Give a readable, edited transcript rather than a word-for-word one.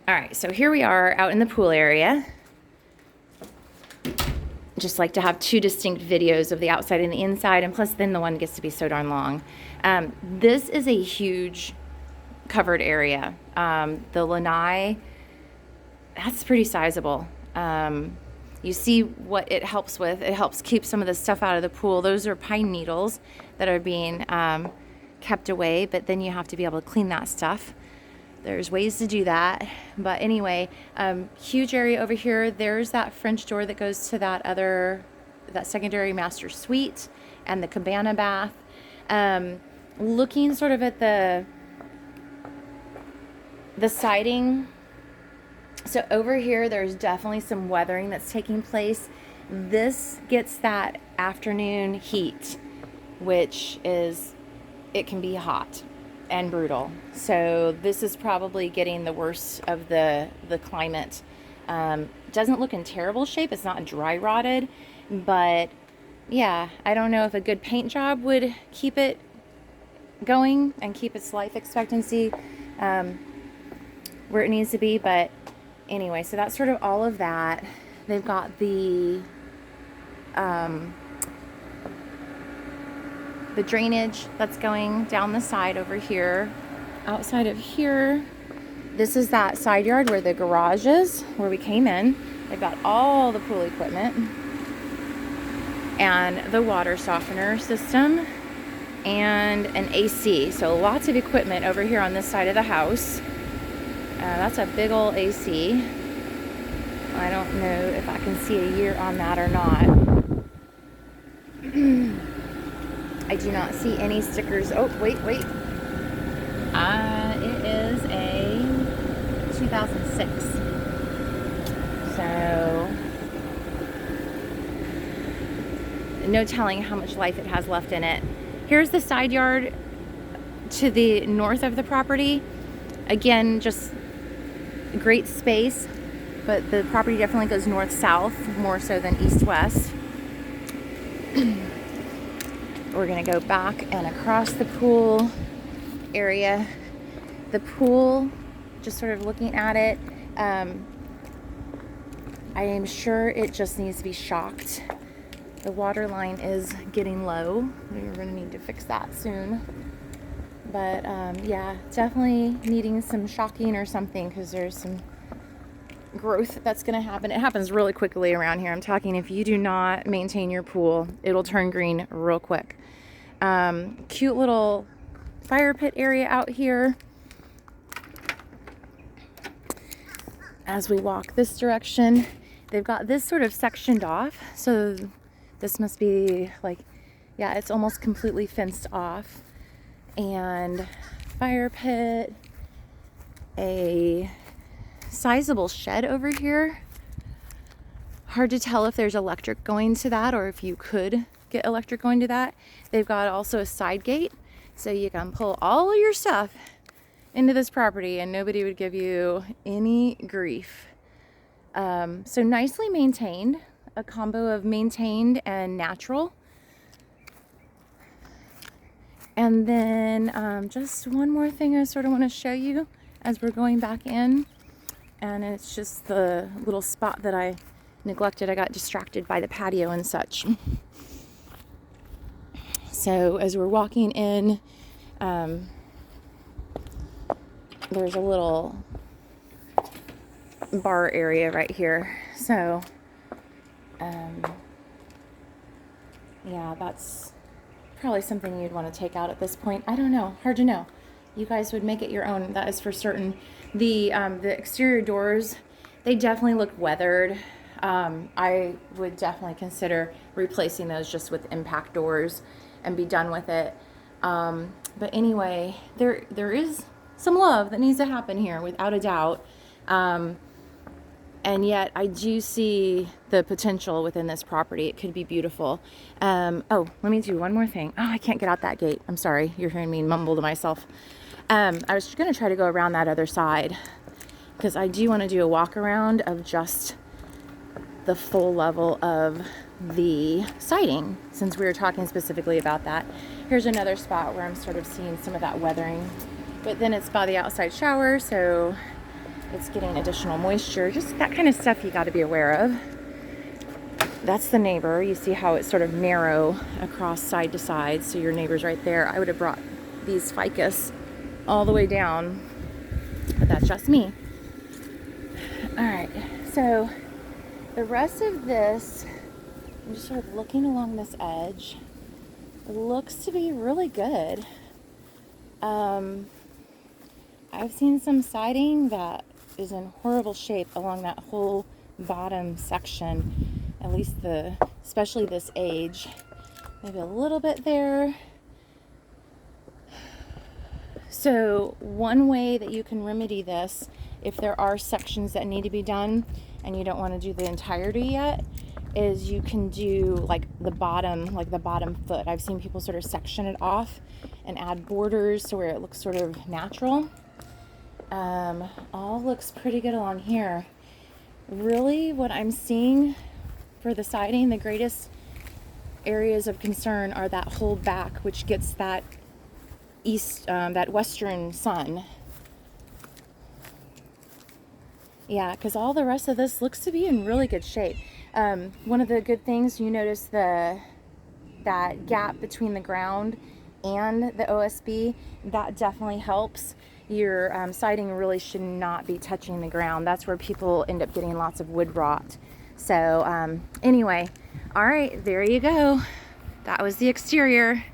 All right, so here we are out in the pool area. Just like to have two distinct videos of the outside and the inside, and plus then the one gets to be so darn long. This is a huge covered area. The lanai, that's pretty sizable. You see what it helps with. It helps keep some of the stuff out of the pool. Those are pine needles that are being kept away, but then you have to be able to clean that stuff. There's ways to do that. But anyway, huge area over here. There's that French door that goes to that secondary master suite and the cabana bath. Looking sort of at the siding. So over here, there's definitely some weathering that's taking place. This gets that afternoon heat, which is, it can be hot and brutal. So this is probably getting the worst of the climate. Doesn't look in terrible shape. It's not dry rotted, but yeah, I don't know if a good paint job would keep it going and keep its life expectancy where it needs to be. But anyway, so that's sort of all of that. They've got the drainage that's going down the side over here. Outside of here, this is that side yard where the garage is, where we came in. They've got all the pool equipment and the water softener system and an AC. So lots of equipment over here on this side of the house. That's a big old AC. I don't know if I can see a year on that or not. I do not see any stickers. Oh, wait. It is a 2006. So, no telling how much life it has left in it. Here's the side yard to the north of the property. Again, just great space, but the property definitely goes north-south more so than east-west. We're gonna go back and across the pool area. The pool, just sort of looking at it, I am sure it just needs to be shocked. The water line is getting low. We're gonna need to fix that soon. But yeah, definitely needing some shocking or something, because there's some growth that's going to happen. It happens really quickly around here. I'm talking, if you do not maintain your pool, it'll turn green real quick. Cute little fire pit area out here. As we walk this direction, they've got this sort of sectioned off. So this must be like, yeah, it's almost completely fenced off. And fire pit, a sizable shed over here. Hard to tell if there's electric going to that or if you could get electric going to that. They've got also a side gate, so you can pull all your stuff into this property and nobody would give you any grief. So nicely maintained, a combo of maintained and natural. And then just one more thing I sort of want to show you as we're going back in. And it's just the little spot that I neglected. I got distracted by the patio and such. So as we're walking in, there's a little bar area right here. So, yeah, that's probably something you'd want to take out at this point. I don't know. Hard to know. You guys would make it your own. That is for certain. The exterior doors, they definitely look weathered. I would definitely consider replacing those just with impact doors and be done with it. But anyway, there is some love that needs to happen here, without a doubt. And yet I do see the potential within this property. It could be beautiful. Oh, let me do one more thing. Oh, I can't get out that gate. I'm sorry. You're hearing me mumble to myself. I was going to try to go around that other side because I do want to do a walk around of just the full level of the siding, since we were talking specifically about that. Here's another spot where I'm sort of seeing some of that weathering, but then it's by the outside shower, so it's getting additional moisture. Just that kind of stuff you got to be aware of. That's the neighbor. You see how it's sort of narrow across side to side. So your neighbor's right there. I would have brought these ficus all the way down, but that's just me. All right, so the rest of this, I'm just sort of looking along this edge. It looks to be really good. I've seen some siding that is in horrible shape along that whole bottom section, at least especially this age. Maybe a little bit there. So one way that you can remedy this, if there are sections that need to be done and you don't want to do the entirety yet, is you can do like the bottom foot. I've seen people sort of section it off and add borders to where it looks sort of natural. All looks pretty good along here. Really, what I'm seeing for the siding, the greatest areas of concern are that whole back, which gets that that western sun. Yeah, because all the rest of this looks to be in really good shape. One of the good things, you notice that gap between the ground and the OSB, that definitely helps. Your siding really should not be touching the ground. That's where people end up getting lots of wood rot. So anyway, all right, there you go. That was the exterior.